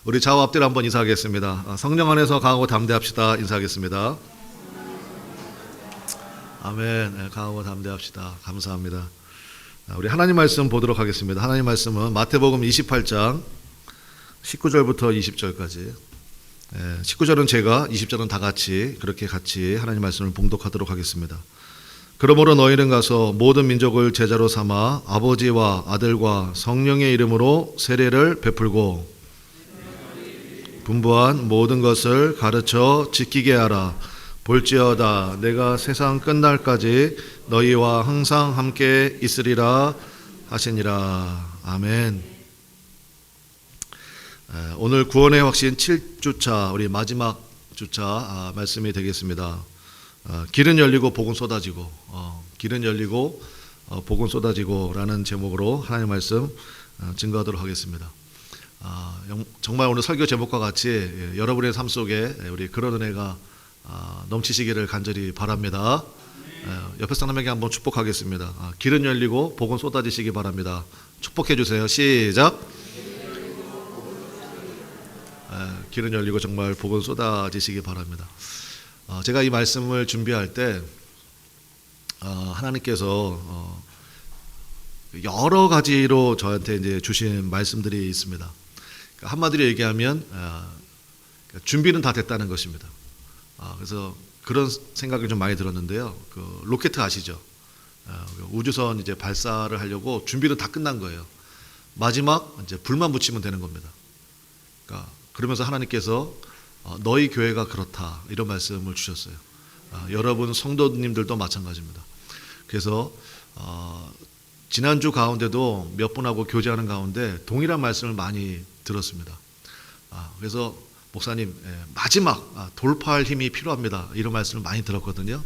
우리 좌우 앞뒤로 한번 인사하겠습니다. 성령 안에서 강하고 담대합시다. 인사하겠습니다. 아멘. 네, 강하고 담대합시다. 감사합니다. 우리 하나님 말씀 보도록 하겠습니다. 하나님 말씀은 마태복음 28장 19절부터 20절까지. 19절은 제가, 20절은 다 같이 그렇게 같이 하나님 말씀을 봉독하도록 하겠습니다. 그러므로 너희는 가서 모든 민족을 제자로 삼아 아버지와 아들과 성령의 이름으로 세례를 베풀고 분부한 모든 것을 가르쳐 지키게 하라. 볼지어다 내가 세상 끝날까지 너희와 항상 함께 있으리라 하시니라. 아멘. 오늘 구원의 확신 7주차 우리 마지막 주차 말씀이 되겠습니다. 길은 열리고 복은 쏟아지고, 길은 열리고 복은 쏟아지고 라는 제목으로 하나님의 말씀 증거하도록 하겠습니다. 정말 오늘 설교 제목과 같이 여러분의 삶 속에 우리 그런 은혜가 넘치시기를 간절히 바랍니다. 옆에 사람에게 한번 축복하겠습니다. 길은 열리고 복은 쏟아지시기 바랍니다. 축복해 주세요. 시작. 길은 열리고 정말 복은 쏟아지시기 바랍니다. 제가 이 말씀을 준비할 때 하나님께서 여러 가지로 저한테 이제 주신 말씀들이 있습니다. 한마디로 얘기하면 준비는 다 됐다는 것입니다. 그래서 그런 생각이 좀 많이 들었는데요. 그 로켓 아시죠? 우주선 이제 발사를 하려고 준비는 다 끝난 거예요. 마지막 이제 불만 붙이면 되는 겁니다. 그러면서 하나님께서 너희 교회가 그렇다 이런 말씀을 주셨어요. 여러분 성도님들도 마찬가지입니다. 그래서 지난주 가운데도 몇 분하고 교제하는 가운데 동일한 말씀을 많이 들었습니다. 그래서 목사님 마지막 돌파할 힘이 필요합니다 이런 말씀을 많이 들었거든요.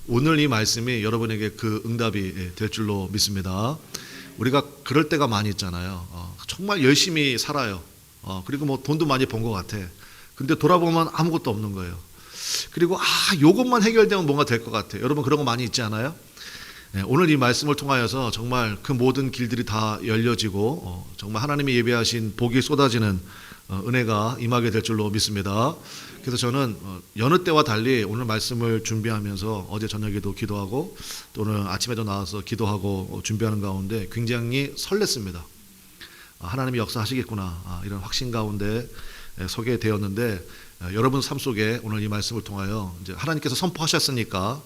오늘 이 말씀이 여러분에게 그 응답이 될 줄로 믿습니다. 우리가 그럴 때가 많이 있잖아요. 정말 열심히 살아요. 그리고 뭐 돈도 많이 번 것 같아. 근데 돌아보면 아무것도 없는 거예요. 그리고 요것만 해결되면 뭔가 될 것 같아. 여러분 그런 거 많이 있지 않아요? 오늘 이 말씀을 통하여서 정말 그 모든 길들이 다 열려지고 정말 하나님이 예배하신 복이 쏟아지는 은혜가 임하게 될 줄로 믿습니다. 그래서 저는 여느 때와 달리 오늘 말씀을 준비하면서 어제 저녁에도 기도하고 또 오늘 아침에도 나와서 기도하고 준비하는 가운데 굉장히 설렜습니다. 하나님이 역사하시겠구나 이런 확신 가운데 서게 되었는데 여러분 삶 속에 오늘 이 말씀을 통하여 이제 하나님께서 선포하셨으니까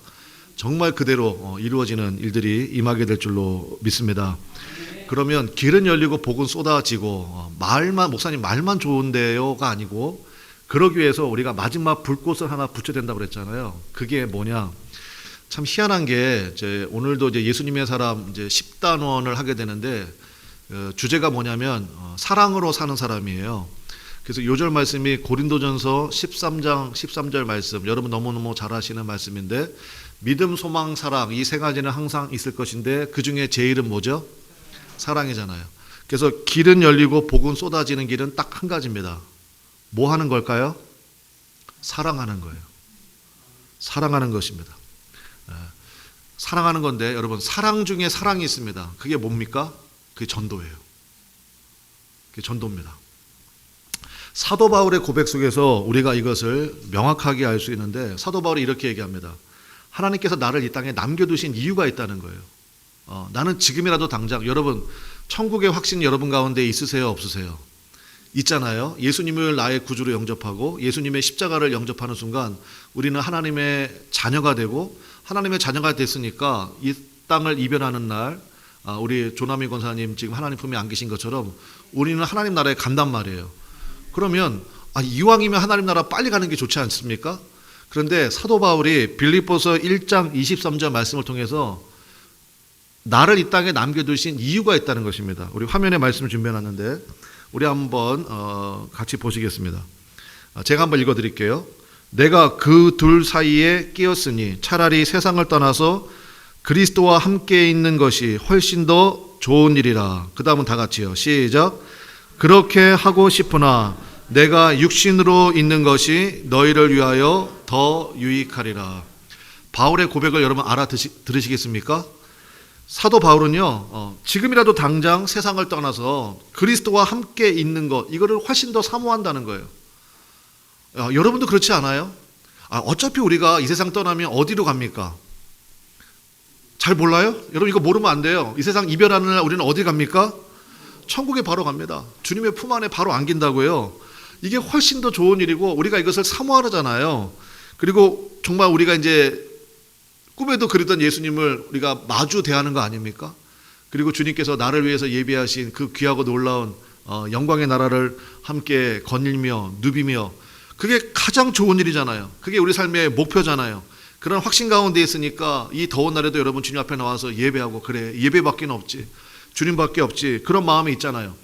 정말 그대로 이루어지는 일들이 임하게 될 줄로 믿습니다. 그러면 길은 열리고 복은 쏟아지고 말만 목사님 말만 좋은데요가 아니고 그러기 위해서 우리가 마지막 불꽃을 하나 붙여야 된다고 그랬잖아요. 그게 뭐냐? 참 희한한 게 이제 오늘도 이제 예수님의 사람 이제 10단원을 하게 되는데 주제가 뭐냐면 사랑으로 사는 사람이에요. 그래서 요절 말씀이 고린도전서 13장 13절 말씀 여러분 너무너무 잘 아시는 말씀인데 믿음, 소망, 사랑 이 세 가지는 항상 있을 것인데 그 중에 제일은 뭐죠? 사랑이잖아요. 그래서 길은 열리고 복은 쏟아지는 길은 딱 한 가지입니다. 뭐 하는 걸까요? 사랑하는 거예요. 사랑하는 것입니다. 사랑하는 건데 여러분 사랑 중에 사랑이 있습니다. 그게 뭡니까? 그게 전도예요. 그게 전도입니다. 사도 바울의 고백 속에서 우리가 이것을 명확하게 알 수 있는데 사도 바울이 이렇게 얘기합니다. 하나님께서 나를 이 땅에 남겨두신 이유가 있다는 거예요. 나는 지금이라도 당장 여러분 천국의 확신 여러분 가운데 있으세요? 없으세요? 있잖아요. 예수님을 나의 구주로 영접하고 예수님의 십자가를 영접하는 순간 우리는 하나님의 자녀가 되고 하나님의 자녀가 됐으니까 이 땅을 이별하는 날 우리 조남희 권사님 지금 하나님 품에 안기신 것처럼 우리는 하나님 나라에 간단 말이에요. 그러면 이왕이면 하나님 나라 빨리 가는 게 좋지 않습니까? 그런데 사도 바울이 빌립보서 1장 23절 말씀을 통해서 나를 이 땅에 남겨두신 이유가 있다는 것입니다. 우리 화면에 말씀을 준비해놨는데 우리 한번 같이 보시겠습니다. 제가 한번 읽어드릴게요. 내가 그 둘 사이에 끼었으니 차라리 세상을 떠나서 그리스도와 함께 있는 것이 훨씬 더 좋은 일이라. 그 다음은 다 같이요. 시작. 그렇게 하고 싶으나 내가 육신으로 있는 것이 너희를 위하여 더 유익하리라. 바울의 고백을 여러분 들으시겠습니까? 사도 바울은요, 지금이라도 당장 세상을 떠나서 그리스도와 함께 있는 것, 이거를 훨씬 더 사모한다는 거예요. 여러분도 그렇지 않아요? 어차피 우리가 이 세상 떠나면 어디로 갑니까? 잘 몰라요? 여러분 이거 모르면 안 돼요. 이 세상 이별하는 날 우리는 어디 갑니까? 천국에 바로 갑니다. 주님의 품 안에 바로 안긴다고요. 이게 훨씬 더 좋은 일이고 우리가 이것을 사모하잖아요. 그리고 정말 우리가 이제 꿈에도 그리던 예수님을 우리가 마주 대하는 거 아닙니까? 그리고 주님께서 나를 위해서 예비하신 그 귀하고 놀라운 영광의 나라를 함께 거닐며 누비며, 그게 가장 좋은 일이잖아요. 그게 우리 삶의 목표잖아요. 그런 확신 가운데 있으니까 이 더운 날에도 여러분 주님 앞에 나와서 예배하고, 그래 예배밖에 없지, 주님밖에 없지, 그런 마음이 있잖아요.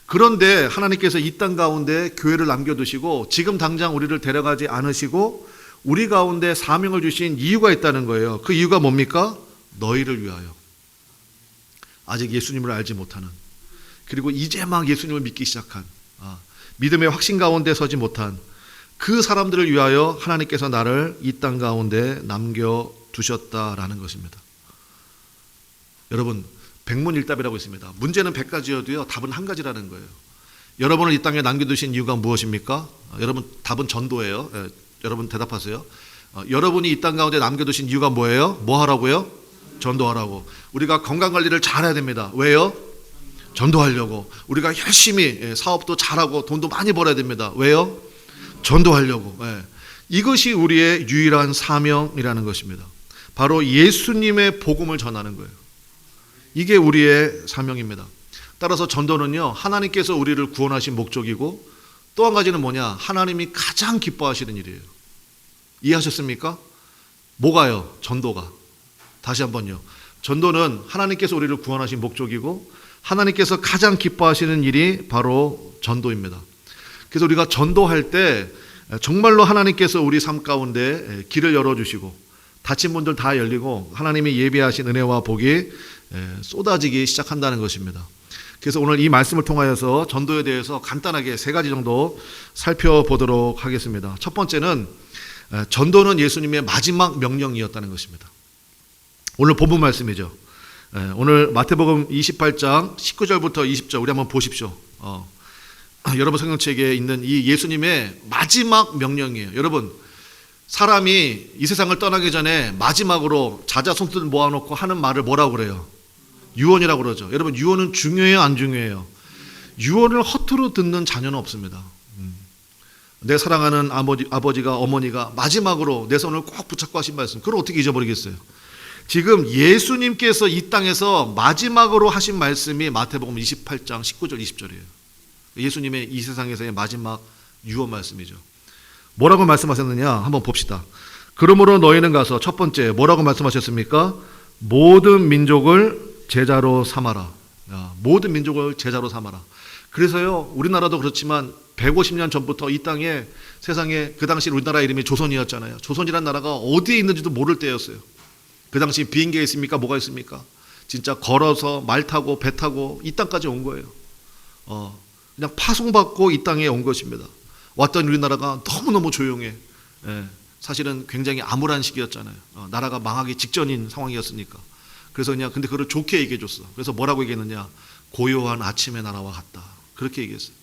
그런데 하나님께서 이 땅 가운데 교회를 남겨두시고 지금 당장 우리를 데려가지 않으시고 우리 가운데 사명을 주신 이유가 있다는 거예요. 그 이유가 뭡니까? 너희를 위하여. 아직 예수님을 알지 못하는, 그리고 이제 막 예수님을 믿기 시작한, 믿음의 확신 가운데 서지 못한 그 사람들을 위하여 하나님께서 나를 이 땅 가운데 남겨두셨다라는 것입니다. 여러분, 백문일답이라고 있습니다. 문제는 100가지여도요, 답은 한 가지라는 거예요. 여러분을 이 땅에 남겨두신 이유가 무엇입니까? 여러분, 답은 전도예요. 여러분 대답하세요. 여러분이 이 땅 가운데 남겨두신 이유가 뭐예요? 뭐 하라고요? 전도하라고. 우리가 건강관리를 잘해야 됩니다. 왜요? 전도하려고. 우리가 열심히 사업도 잘하고 돈도 많이 벌어야 됩니다. 왜요? 전도하려고. 이것이 우리의 유일한 사명이라는 것입니다. 바로 예수님의 복음을 전하는 거예요. 이게 우리의 사명입니다. 따라서 전도는요, 하나님께서 우리를 구원하신 목적이고, 또 한 가지는 뭐냐? 하나님이 가장 기뻐하시는 일이에요. 이해하셨습니까? 뭐가요? 전도가. 다시 한번요. 전도는 하나님께서 우리를 구원하신 목적이고 하나님께서 가장 기뻐하시는 일이 바로 전도입니다. 그래서 우리가 전도할 때 정말로 하나님께서 우리 삶 가운데 길을 열어주시고 닫힌 문들 다 열리고 하나님이 예비하신 은혜와 복이 쏟아지기 시작한다는 것입니다. 그래서 오늘 이 말씀을 통하여서 전도에 대해서 간단하게 3가지 정도 살펴보도록 하겠습니다. 첫 번째는 전도는 예수님의 마지막 명령이었다는 것입니다. 오늘 본문 말씀이죠. 오늘 마태복음 28장 19절부터 20절 우리 한번 보십시오. 여러분 성경책에 있는 이 예수님의 마지막 명령이에요. 여러분, 사람이 이 세상을 떠나기 전에 마지막으로 자자손들 모아놓고 하는 말을 뭐라고 그래요? 유언이라고 그러죠. 여러분, 유언은 중요해요, 안 중요해요? 유언을 허투루 듣는 자녀는 없습니다. 내 사랑하는 아버지가, 어머니가 마지막으로 내 손을 꼭 붙잡고 하신 말씀, 그걸 어떻게 잊어버리겠어요? 지금 예수님께서 이 땅에서 마지막으로 하신 말씀이 마태복음 28장 19절 20절이에요. 예수님의 이 세상에서의 마지막 유언 말씀이죠. 뭐라고 말씀하셨느냐 한번 봅시다. 그러므로 너희는 가서, 첫 번째 뭐라고 말씀하셨습니까? 모든 민족을 제자로 삼아라. 모든 민족을 제자로 삼아라. 그래서요, 우리나라도 그렇지만 150년 전부터 이 땅에, 세상에, 그 당시 우리나라 이름이 조선이었잖아요. 조선이란 나라가 어디에 있는지도 모를 때였어요. 그 당시 비행기가 있습니까? 뭐가 있습니까? 진짜 걸어서 말 타고 배 타고 이 땅까지 온 거예요. 그냥 파송받고 이 땅에 온 것입니다. 왔던 우리나라가 너무너무 조용해. 사실은 굉장히 암울한 시기였잖아요. 나라가 망하기 직전인 상황이었으니까. 그래서 그냥 근데 그걸 좋게 얘기해줬어. 그래서 뭐라고 얘기했느냐? 고요한 아침의 나라와 같다. 그렇게 얘기했어요.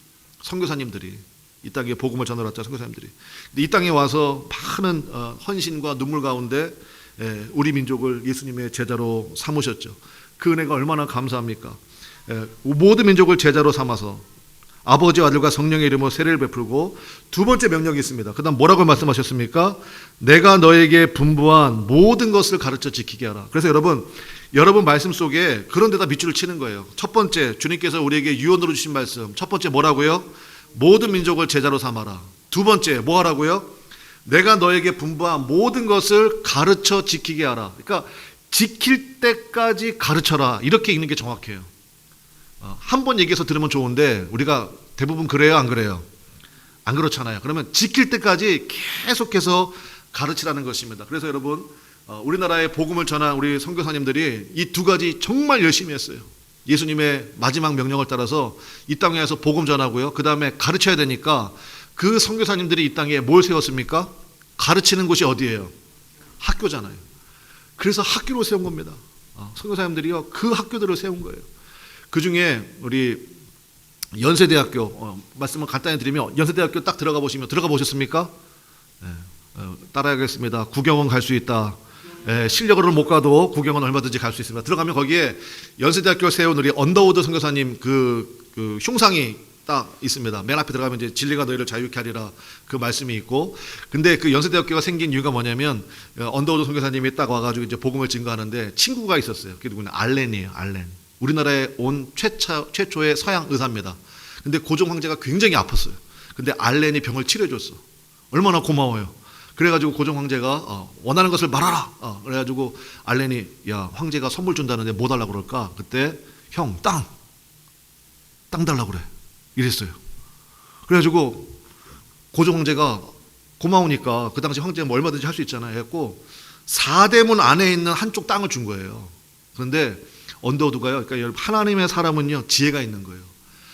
선교사님들이 이 땅에 복음을 전하러 왔죠. 선교사님들이. 근데 이 땅에 와서 많은 헌신과 눈물 가운데 우리 민족을 예수님의 제자로 삼으셨죠. 그 은혜가 얼마나 감사합니까? 모든 민족을 제자로 삼아서 아버지와 아들과 성령의 이름으로 세례를 베풀고, 두 번째 명령이 있습니다. 그 다음 뭐라고 말씀하셨습니까? 내가 너에게 분부한 모든 것을 가르쳐 지키게 하라. 그래서 여러분 말씀 속에 그런 데다 밑줄을 치는 거예요. 첫 번째, 주님께서 우리에게 유언으로 주신 말씀. 첫 번째 뭐라고요? 모든 민족을 제자로 삼아라. 두 번째 뭐 하라고요? 내가 너에게 분부한 모든 것을 가르쳐 지키게 하라. 그러니까 지킬 때까지 가르쳐라. 이렇게 읽는 게 정확해요. 한 번 얘기해서 들으면 좋은데 우리가 대부분 그래요, 안 그래요? 안 그렇잖아요. 그러면 지킬 때까지 계속해서 가르치라는 것입니다. 그래서 여러분, 우리나라의 복음을 전한 우리 선교사님들이 이 2가지 정말 열심히 했어요. 예수님의 마지막 명령을 따라서 이 땅에 와서 복음 전하고요, 그 다음에 가르쳐야 되니까 그 선교사님들이 이 땅에 뭘 세웠습니까? 가르치는 곳이 어디예요? 학교잖아요. 그래서 학교로 세운 겁니다. 선교사님들이요 그 학교들을 세운 거예요. 그 중에 우리 연세대학교 말씀을 간단히 드리면 연세대학교 딱 들어가 보시면 들어가 보셨습니까? 따라하겠습니다. 구경은 갈 수 있다. 실력으로는 못 가도 구경은 얼마든지 갈 수 있습니다. 들어가면 거기에 연세대학교 세운 우리 언더우드 선교사님 그 흉상이 딱 있습니다. 맨 앞에 들어가면 이제 진리가 너희를 자유케 하리라 그 말씀이 있고, 근데 그 연세대학교가 생긴 이유가 뭐냐면 언더우드 선교사님이 딱 와가지고 이제 복음을 증거하는데 친구가 있었어요. 그게 누구냐? 알렌이에요. 알렌. 우리나라에 온 최초의 서양 의사입니다. 근데 고종 황제가 굉장히 아팠어요. 근데 알렌이 병을 치료해줬어. 얼마나 고마워요. 그래가지고 고종 황제가 원하는 것을 말하라. 그래가지고 알렌이 야 황제가 선물 준다는데 뭐 달라고 그럴까? 그때 형 땅 달라고 그래. 이랬어요. 그래가지고 고종 황제가 고마우니까 그 당시 황제는 뭐 얼마든지 할 수 있잖아요. 해갖고 사대문 안에 있는 한쪽 땅을 준 거예요. 그런데 언더우드가요. 그러니까 하나님의 사람은요 지혜가 있는 거예요.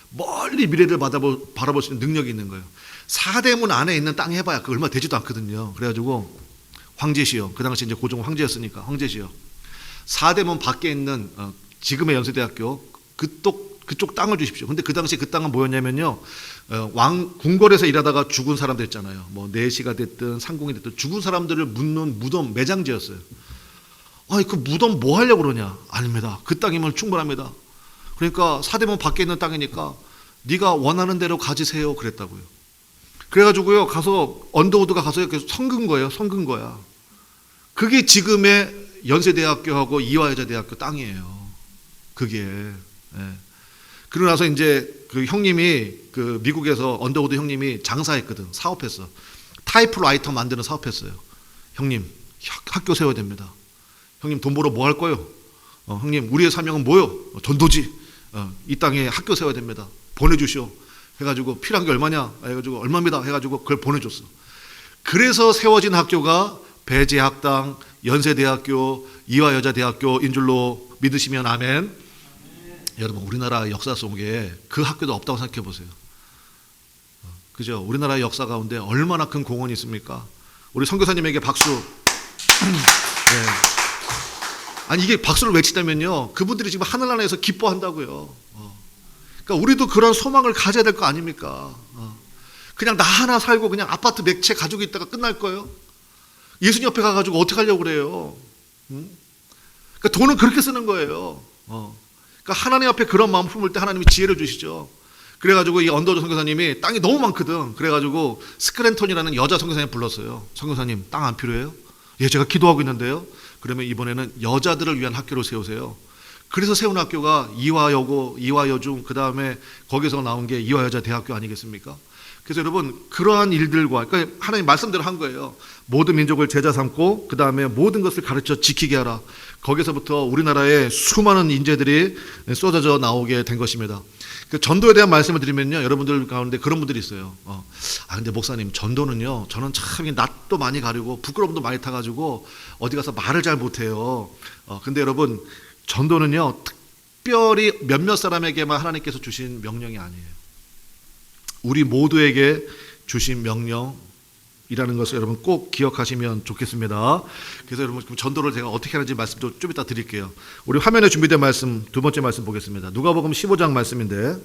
멀리 미래를 바라볼 수 있는 능력이 있는 거예요. 사대문 안에 있는 땅 해봐야 그 얼마 되지도 않거든요. 그래가지고 황제시여, 그 당시 이제 고종 황제였으니까 황제시여, 사대문 밖에 있는 지금의 연세대학교 그쪽 땅을 주십시오. 근데 그 당시 그 땅은 뭐였냐면요, 궁궐에서 일하다가 죽은 사람들 있잖아요. 뭐 내시가 됐든 상궁이 됐든 죽은 사람들을 묻는 무덤 매장지였어요. 아니 그 무덤 뭐 하려고 그러냐? 아닙니다. 그 땅이면 충분합니다. 그러니까 사대문 밖에 있는 땅이니까 네가 원하는 대로 가지세요 그랬다고요. 그래가지고요 가서 언더우드가 가서 이렇게 성근 거예요. 성근 거야. 그게 지금의 연세대학교하고 이화여자대학교 땅이에요. 그게. 그러고 나서 이제 그 형님이 그 미국에서 언더우드 형님이 장사했거든. 사업했어. 타이프라이터 만드는 사업했어요. 형님 학교 세워야 됩니다. 형님 돈 벌어 뭐 할 거요? 형님 우리의 사명은 뭐요? 전도지. 이 땅에 학교 세워야 됩니다. 보내주시오. 해가지고 필요한 게 얼마냐? 해가지고 얼마입니다. 해가지고 그걸 보내줬어. 그래서 세워진 학교가 배재학당, 연세대학교, 이화여자대학교인 줄로 믿으시면 아멘. 여러분 우리나라 역사 속에 그 학교도 없다고 생각해 보세요. 그죠? 우리나라의 역사 가운데 얼마나 큰 공헌이 있습니까? 우리 선교사님에게 박수. 네. 아니 이게 박수를 외치다면요 그분들이 지금 하늘나라에서 기뻐한다고요. 그러니까 우리도 그런 소망을 가져야 될 거 아닙니까? 그냥 나 하나 살고 그냥 아파트 몇 채 가지고 있다가 끝날 거예요? 예수님 옆에 가가지고 어떻게 하려고 그래요? 그러니까 돈은 그렇게 쓰는 거예요. 그러니까 하나님 앞에 그런 마음 품을 때 하나님이 지혜를 주시죠. 그래가지고 이 언더우드 선교사님이 땅이 너무 많거든. 그래가지고 스크랜턴이라는 여자 선교사님 불렀어요. 선교사님 땅 안 필요해요? 예, 제가 기도하고 있는데요. 그러면 이번에는 여자들을 위한 학교를 세우세요. 그래서 세운 학교가 이화여고, 이화여중, 그 다음에 거기서 나온 게 이화여자대학교 아니겠습니까? 그래서 여러분 그러한 일들과 그러니까 하나님 말씀대로 한 거예요. 모든 민족을 제자 삼고 그 다음에 모든 것을 가르쳐 지키게 하라. 거기서부터 우리나라에 수많은 인재들이 쏟아져 나오게 된 것입니다. 그 전도에 대한 말씀을 드리면요, 여러분들 가운데 그런 분들이 있어요. 근데 목사님 전도는요, 저는 참 낯도 많이 가리고 부끄러움도 많이 타가지고 어디 가서 말을 잘 못해요. 근데 여러분 전도는요 특별히 몇몇 사람에게만 하나님께서 주신 명령이 아니에요. 우리 모두에게 주신 명령이라는 것을 여러분 꼭 기억하시면 좋겠습니다. 그래서 여러분 전도를 제가 어떻게 하는지 말씀도 좀 이따 드릴게요. 우리 화면에 준비된 말씀 두 번째 말씀 보겠습니다. 누가복음 15장 말씀인데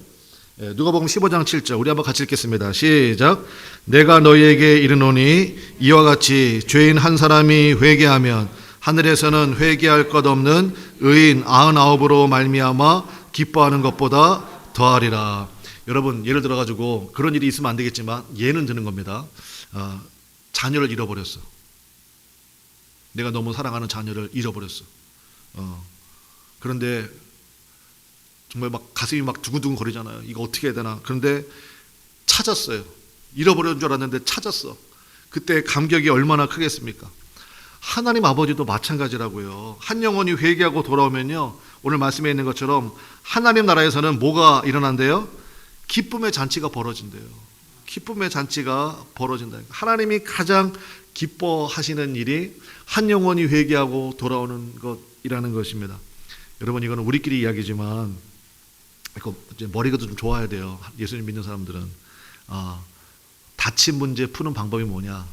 누가복음 15장 7절 우리 한번 같이 읽겠습니다. 시작. 내가 너희에게 이르노니 이와 같이 죄인 한 사람이 회개하면 하늘에서는 회개할 것 없는 의인 99으로 말미암아 기뻐하는 것보다 더하리라. 여러분 예를 들어가지고 그런 일이 있으면 안 되겠지만 예는 드는 겁니다. 자녀를 잃어버렸어. 내가 너무 사랑하는 자녀를 잃어버렸어. 그런데 정말 막 가슴이 막 두근두근 거리잖아요. 이거 어떻게 해야 되나. 그런데 찾았어요. 잃어버린 줄 알았는데 찾았어. 그때 감격이 얼마나 크겠습니까? 하나님 아버지도 마찬가지라고요. 한 영혼이 회개하고 돌아오면요, 오늘 말씀에 있는 것처럼 하나님 나라에서는 뭐가 일어난대요? 기쁨의 잔치가 벌어진대요. 기쁨의 잔치가 벌어진다. 하나님이 가장 기뻐하시는 일이 한 영혼이 회개하고 돌아오는 것이라는 것입니다. 여러분 이거는 우리끼리 이야기지만 이제 머리가 좀 좋아야 돼요. 예수님 믿는 사람들은 다친 문제 푸는 방법이 뭐냐?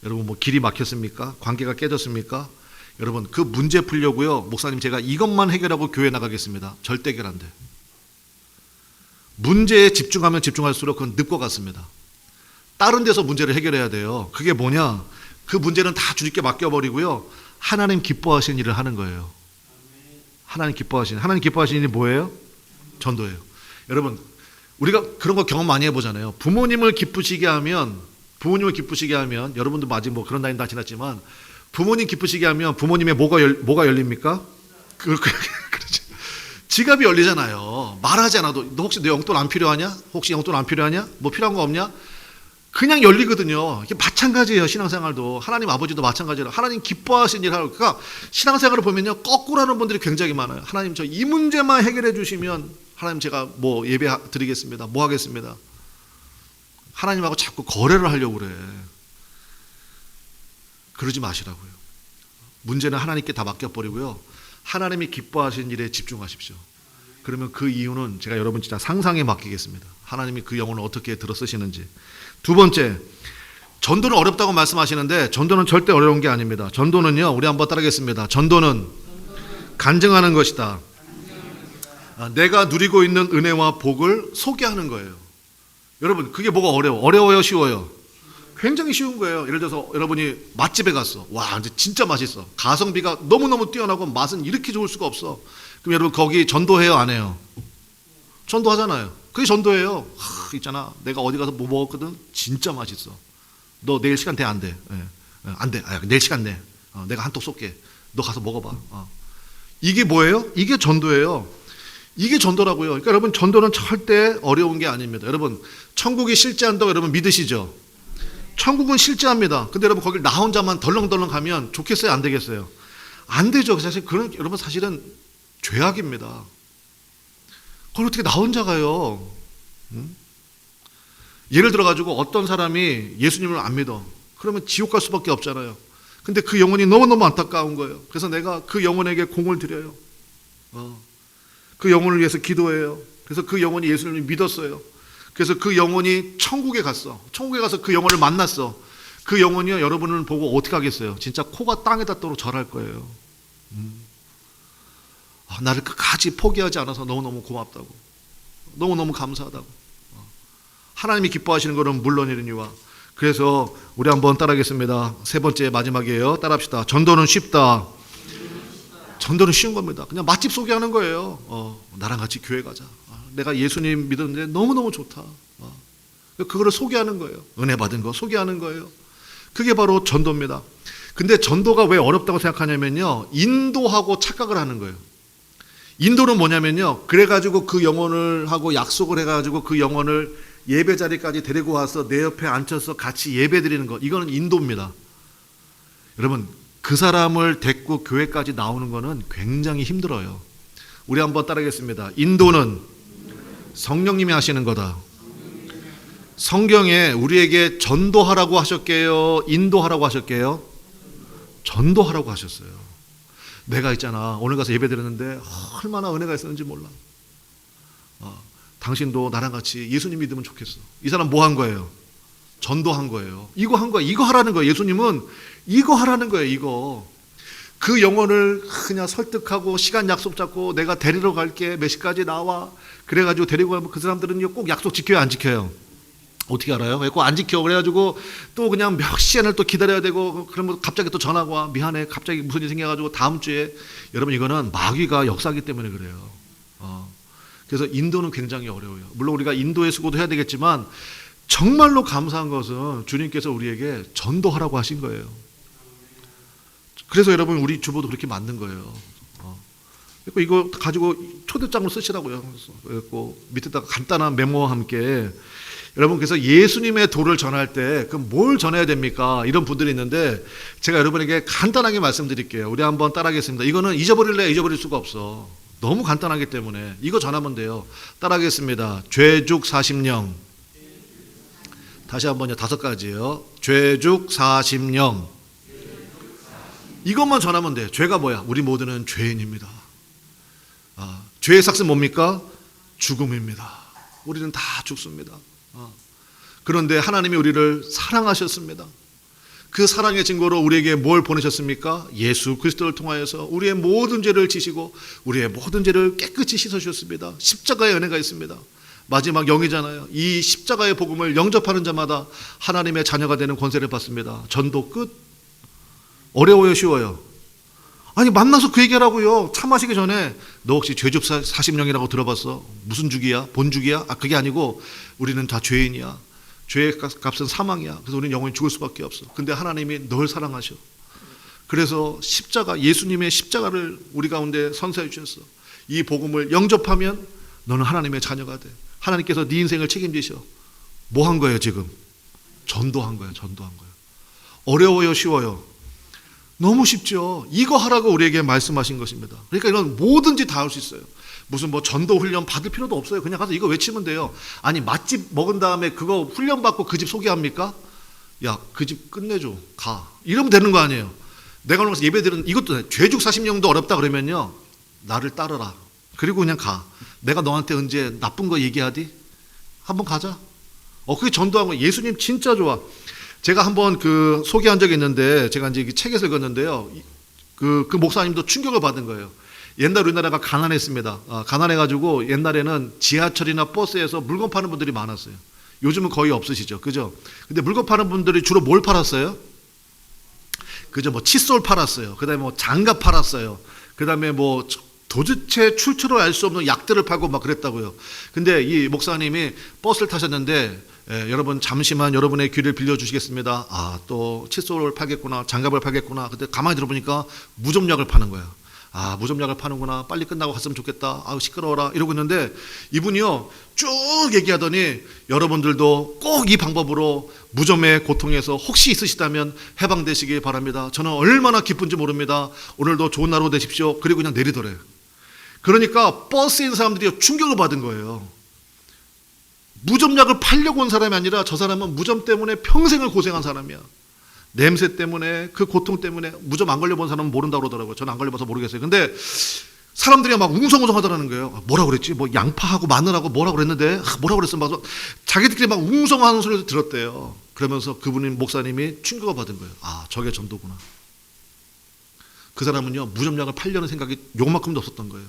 여러분 뭐 길이 막혔습니까? 관계가 깨졌습니까? 여러분 그 문제 풀려고요. 목사님 제가 이것만 해결하고 교회 나가겠습니다. 절대 해결 안 돼. 문제에 집중하면 집중할수록 그건 늪과 같습니다. 다른 데서 문제를 해결해야 돼요. 그게 뭐냐? 그 문제는 다 주님께 맡겨버리고요. 하나님 기뻐하시는 일을 하는 거예요. 하나님 기뻐하시는 일이 뭐예요? 전도예요. 여러분 우리가 그런 거 경험 많이 해보잖아요. 부모님을 기쁘시게 하면 여러분도 아직 뭐 그런 나이는 다 지났지만 부모님 기쁘시게 하면 부모님의 뭐가 열립니까? 그렇죠. 지갑이 열리잖아요. 말하지 않아도 너 혹시 내 용돈 안 필요하냐? 뭐 필요한 거 없냐? 그냥 열리거든요. 이게 마찬가지예요. 신앙생활도. 하나님 아버지도 마찬가지예요. 하나님 기뻐하시는 일을 하고. 그러니까 신앙생활을 보면요. 거꾸로 하는 분들이 굉장히 많아요. 하나님 저 이 문제만 해결해 주시면 하나님 제가 뭐 예배 드리겠습니다. 뭐 하겠습니다. 하나님하고 자꾸 거래를 하려고 그래. 그러지 마시라고요. 문제는 하나님께 다 맡겨버리고요. 하나님이 기뻐하시는 일에 집중하십시오. 그러면 그 이유는 제가 여러분 진짜 상상에 맡기겠습니다. 하나님이 그 영혼을 어떻게 들어 쓰시는지. 두 번째, 전도는 어렵다고 말씀하시는데 전도는 절대 어려운 게 아닙니다. 전도는요, 우리 한번 따라하겠습니다. 전도는 간증하는 것이다. 내가 누리고 있는 은혜와 복을 소개하는 거예요. 여러분, 그게 뭐가 어려워요, 쉬워요? 굉장히 쉬운 거예요. 예를 들어서 여러분이 맛집에 갔어. 와, 이제 진짜 맛있어. 가성비가 너무너무 뛰어나고 맛은 이렇게 좋을 수가 없어. 그럼 여러분 거기 전도해요, 안 해요? 전도하잖아요. 그게 전도예요. 있잖아. 내가 어디 가서 뭐 먹었거든? 진짜 맛있어. 너 내일 시간 돼? 안 돼? 안 돼. 내일 시간 내. 내가 한턱 쏠게. 너 가서 먹어봐. 이게 뭐예요? 이게 전도예요. 이게 전도라고요. 그러니까 여러분 전도는 절대 어려운 게 아닙니다. 여러분 천국이 실제한다고 여러분 믿으시죠? 천국은 실제합니다. 근데 여러분 거길 나 혼자만 덜렁덜렁 가면 좋겠어요? 안 되겠어요? 안 되죠. 사실 그런 여러분 사실은 죄악입니다. 그걸 어떻게 나 혼자 가요? 예를 들어가지고 어떤 사람이 예수님을 안 믿어. 그러면 지옥 갈 수밖에 없잖아요. 근데 그 영혼이 너무너무 안타까운 거예요. 그래서 내가 그 영혼에게 공을 들여요. 그 영혼을 위해서 기도해요. 그래서 그 영혼이 예수님을 믿었어요. 그래서 그 영혼이 천국에 갔어. 천국에 가서 그 영혼을 만났어. 그 영혼이요, 여러분을 보고 어떻게 하겠어요? 진짜 코가 땅에다 떨어 절할 거예요. 나를 끝까지 포기하지 않아서 너무너무 고맙다고. 너무너무 감사하다고. 하나님이 기뻐하시는 것은 물론이니와. 그래서 우리 한번 따라하겠습니다. 세 번째 마지막이에요. 따라합시다. 전도는 쉽다. 전도는 쉬운 겁니다. 그냥 맛집 소개하는 거예요. 나랑 같이 교회 가자. 내가 예수님 믿었는데 너무너무 좋다. 그거를 소개하는 거예요. 은혜 받은 거 소개하는 거예요. 그게 바로 전도입니다. 근데 전도가 왜 어렵다고 생각하냐면요. 인도하고 착각을 하는 거예요. 인도는 뭐냐면요. 그래가지고 그 영혼을 하고 약속을 해가지고 그 영혼을 예배 자리까지 데리고 와서 내 옆에 앉혀서 같이 예배 드리는 것. 이거는 인도입니다. 여러분 그 사람을 데리고 교회까지 나오는 거는 굉장히 힘들어요. 우리 한번 따라하겠습니다. 인도는 성령님이 하시는 거다. 성경에 우리에게 전도하라고 하셨게요? 인도하라고 하셨게요? 전도하라고 하셨어요. 내가 있잖아. 오늘 가서 예배 드렸는데 얼마나 은혜가 있었는지 몰라. 당신도 나랑 같이 예수님 믿으면 좋겠어. 이 사람 뭐 한 거예요? 전도한 거예요. 이거 한 거야. 이거 하라는 거예요. 예수님은 이거 하라는 거예요. 이거. 그 영혼을 그냥 설득하고 시간 약속 잡고 내가 데리러 갈게. 몇 시까지 나와. 그래가지고 데리고 가면 그 사람들은 꼭 약속 지켜요? 안 지켜요? 어떻게 알아요? 왜 꼭 안 지켜? 그래가지고 또 그냥 몇 시간을 또 기다려야 되고 그러면 갑자기 또 전화가 와. 미안해. 갑자기 무슨 일이 생겨가지고 다음 주에. 여러분 이거는 마귀가 역사하기 때문에 그래요. 그래서 인도는 굉장히 어려워요. 물론 우리가 인도의 수고도 해야 되겠지만 정말로 감사한 것은 주님께서 우리에게 전도하라고 하신 거예요. 그래서 여러분 우리 주보도 그렇게 만든 거예요. 이거 가지고 초대장을 쓰시라고요. 그래서 밑에다가 간단한 메모와 함께 여러분 그래서 예수님의 도를 전할 때 그럼 뭘 전해야 됩니까? 이런 분들이 있는데 제가 여러분에게 간단하게 말씀드릴게요. 우리 한번 따라하겠습니다. 이거는 잊어버릴 수가 없어. 너무 간단하기 때문에 이거 전하면 돼요. 따라하겠습니다. 죄죽 40령. 다시 한번요. 5가지예요. 죄죽 40령. 이것만 전하면 돼. 죄가 뭐야? 우리 모두는 죄인입니다. 죄의 삭은 뭡니까? 죽음입니다. 우리는 다 죽습니다. 그런데 하나님이 우리를 사랑하셨습니다. 그 사랑의 증거로 우리에게 뭘 보내셨습니까? 예수 그리스도를 통하여서 우리의 모든 죄를 지시고 우리의 모든 죄를 깨끗이 씻어주셨습니다. 십자가의 은혜가 있습니다. 마지막 영이잖아요. 이 십자가의 복음을 영접하는 자마다 하나님의 자녀가 되는 권세를 받습니다. 전도 끝. 어려워요, 쉬워요? 아니, 만나서 그 얘기하라고요. 차 마시기 전에 너 혹시 죄줍 40명이라고 들어봤어? 무슨 죽이야? 본죽이야? 그게 아니고 우리는 다 죄인이야. 죄의 값은 사망이야. 그래서 우리는 영원히 죽을 수밖에 없어. 근데 하나님이 널 사랑하셔. 그래서 십자가, 예수님의 십자가를 우리 가운데 선사해 주셨어. 이 복음을 영접하면 너는 하나님의 자녀가 돼. 하나님께서 네 인생을 책임지셔. 뭐 한 거예요 지금? 전도한 거예요. 전도한 거예요. 어려워요, 쉬워요? 너무 쉽죠. 이거 하라고 우리에게 말씀하신 것입니다. 그러니까 이건 뭐든지 다 할 수 있어요. 무슨 뭐 전도 훈련 받을 필요도 없어요. 그냥 가서 이거 외치면 돼요. 아니, 맛집 먹은 다음에 그거 훈련 받고 그 집 소개합니까? 야, 그 집 끝내줘. 가. 이러면 되는 거 아니에요. 내가 오면서 예배드리는 이것도 죄죽 40명도 어렵다 그러면요, 나를 따르라. 그리고 그냥 가. 내가 너한테 언제 나쁜 거 얘기하디? 한번 가자. 그게 전도한 거. 예수님 진짜 좋아. 제가 한번 그 소개한 적이 있는데, 제가 이제 책에서 읽었는데요. 그 목사님도 충격을 받은 거예요. 옛날 우리나라가 가난했습니다. 가난해가지고 옛날에는 지하철이나 버스에서 물건 파는 분들이 많았어요. 요즘은 거의 없으시죠, 그죠? 근데 물건 파는 분들이 주로 뭘 팔았어요? 그죠? 뭐 칫솔 팔았어요. 그다음에 뭐 장갑 팔았어요. 그다음에 뭐 도대체 출처를 알 수 없는 약들을 팔고 막 그랬다고요. 근데 이 목사님이 버스를 타셨는데, 여러분 잠시만 여러분의 귀를 빌려주시겠습니다. 또 칫솔을 팔겠구나, 장갑을 팔겠구나. 근데 가만히 들어보니까 무좀약을 파는 거야. 무좀약을 파는구나. 빨리 끝나고 갔으면 좋겠다. 시끄러워라. 이러고 있는데 이분이요 쭉 얘기하더니, 여러분들도 꼭 이 방법으로 무좀의 고통에서 혹시 있으시다면 해방되시기 바랍니다. 저는 얼마나 기쁜지 모릅니다. 오늘도 좋은 하루 되십시오. 그리고 그냥 내리더래요. 그러니까 버스에 있는 사람들이 충격을 받은 거예요. 무좀약을 팔려고 온 사람이 아니라 저 사람은 무좀 때문에 평생을 고생한 사람이야. 냄새 때문에, 그 고통 때문에. 무좀 안 걸려본 사람은 모른다고 그러더라고요. 저는 안 걸려봐서 모르겠어요. 근데 사람들이 막 웅성웅성하더라는 거예요. 뭐라 그랬지? 뭐 양파하고 마늘하고 뭐라 그랬는데, 뭐라 그랬어? 막 자기들끼리 막 웅성하는 소리를 들었대요. 그러면서 그분이, 목사님이 충격을 받은 거예요. 저게 전도구나. 그 사람은요 무좀약을 팔려는 생각이 요만큼도 없었던 거예요.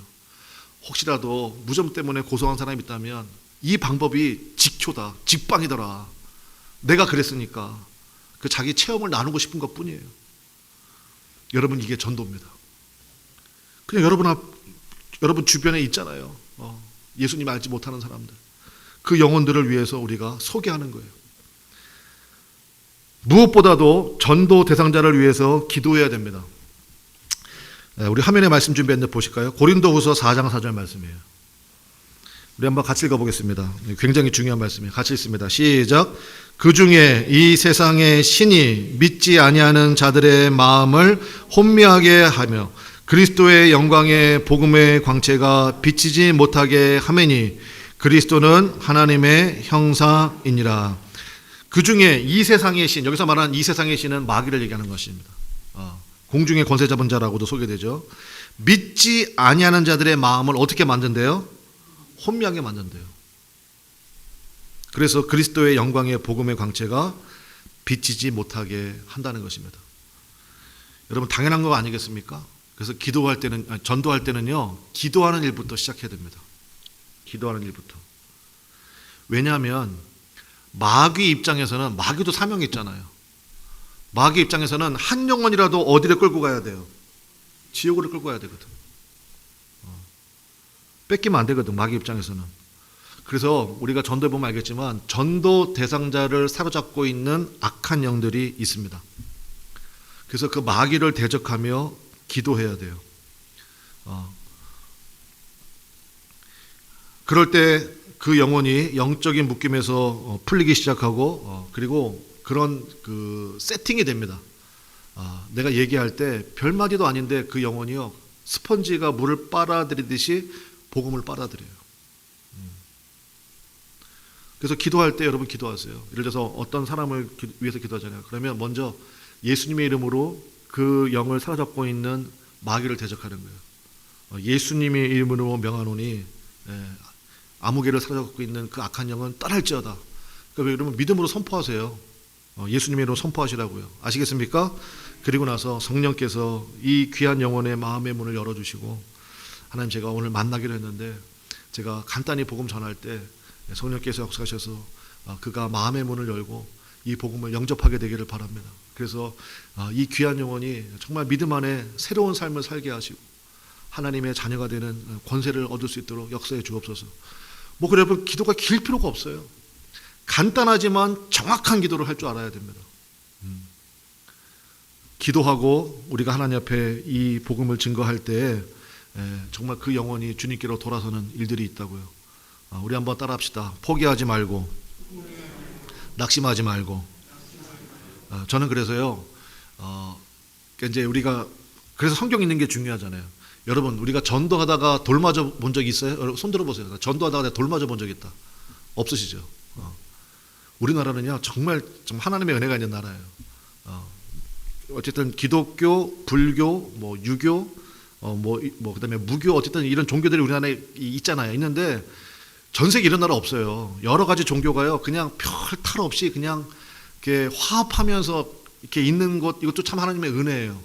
혹시라도 무좀 때문에 고소한 사람이 있다면 이 방법이 직효다, 직방이더라. 내가 그랬으니까. 그 자기 체험을 나누고 싶은 것 뿐이에요. 여러분, 이게 전도입니다. 그냥 여러분 주변에 있잖아요. 예수님 알지 못하는 사람들. 그 영혼들을 위해서 우리가 소개하는 거예요. 무엇보다도 전도 대상자를 위해서 기도해야 됩니다. 우리 화면에 말씀 준비했는데 보실까요? 고린도후서 4장 4절 말씀이에요. 우리 한번 같이 읽어보겠습니다. 굉장히 중요한 말씀이에요. 같이 읽습니다. 시작. 그 중에 이 세상의 신이 믿지 아니하는 자들의 마음을 혼미하게 하며 그리스도의 영광의 복음의 광채가 비치지 못하게 하매니 그리스도는 하나님의 형상이니라. 그 중에 이 세상의 신, 여기서 말하는 이 세상의 신은 마귀를 얘기하는 것입니다. 공중의 권세 잡은 자라고도 소개되죠. 믿지 아니하는 자들의 마음을 어떻게 만든대요? 혼미하게 만든대요. 그래서 그리스도의 영광의 복음의 광채가 비치지 못하게 한다는 것입니다. 여러분, 당연한 거 아니겠습니까? 그래서 기도할 때는, 전도할 때는요, 기도하는 일부터 시작해야 됩니다. 기도하는 일부터. 왜냐하면 마귀 입장에서는, 마귀도 사명이 있잖아요. 마귀 입장에서는 한 영혼이라도 어디를 끌고 가야 돼요? 지옥으로 끌고 가야 되거든. 뺏기면 안 되거든, 마귀 입장에서는. 그래서 우리가 전도해 보면 알겠지만 전도 대상자를 사로잡고 있는 악한 영들이 있습니다. 그래서 그 마귀를 대적하며 기도해야 돼요. 그럴 때 그 영혼이 영적인 묶임에서 풀리기 시작하고, 그리고 그런 그 세팅이 됩니다. 내가 얘기할 때 별마디도 아닌데 그 영혼이요 스펀지가 물을 빨아들이듯이 복음을 빨아들여요. 그래서 기도할 때 여러분 기도하세요. 예를 들어서 어떤 사람을 위해서 기도하잖아요. 그러면 먼저 예수님의 이름으로 그 영을 사로잡고 있는 마귀를 대적하는 거예요. 예수님의 이름으로 명하노니 아무개를 사로잡고 있는 그 악한 영은 떠날지어다. 그러니까 여러분 믿음으로 선포하세요. 예수님의 이름으로 선포하시라고요. 아시겠습니까? 그리고 나서 성령께서 이 귀한 영혼의 마음의 문을 열어주시고, 하나님 제가 오늘 만나기로 했는데 제가 간단히 복음 전할 때 성령께서 역사하셔서 그가 마음의 문을 열고 이 복음을 영접하게 되기를 바랍니다. 그래서 이 귀한 영혼이 정말 믿음 안에 새로운 삶을 살게 하시고 하나님의 자녀가 되는 권세를 얻을 수 있도록 역사해 주옵소서. 그래 여러분, 기도가 길 필요가 없어요. 간단하지만 정확한 기도를 할 줄 알아야 됩니다. 기도하고 우리가 하나님 앞에 이 복음을 증거할 때 정말 그 영혼이 주님께로 돌아서는 일들이 있다고요. 우리 한번 따라합시다. 포기하지 말고, 낙심하지 말고. 저는 그래서요, 이제 우리가 그래서 성경 읽는 게 중요하잖아요. 여러분, 우리가 전도하다가 돌 맞아 본 적 있어요? 손 들어보세요. 전도하다가 돌 맞아 본 적 있다. 없으시죠? 우리나라는요, 정말 하나님의 은혜가 있는 나라예요. 어쨌든 기독교, 불교, 유교, 그다음에 무교, 어쨌든 이런 종교들이 우리나라에 있잖아요. 있는데 전 세계 이런 나라 없어요. 여러 가지 종교가요, 그냥 별 탈 없이 그냥 이렇게 화합하면서 이렇게 있는 것, 이것도 참 하나님의 은혜예요.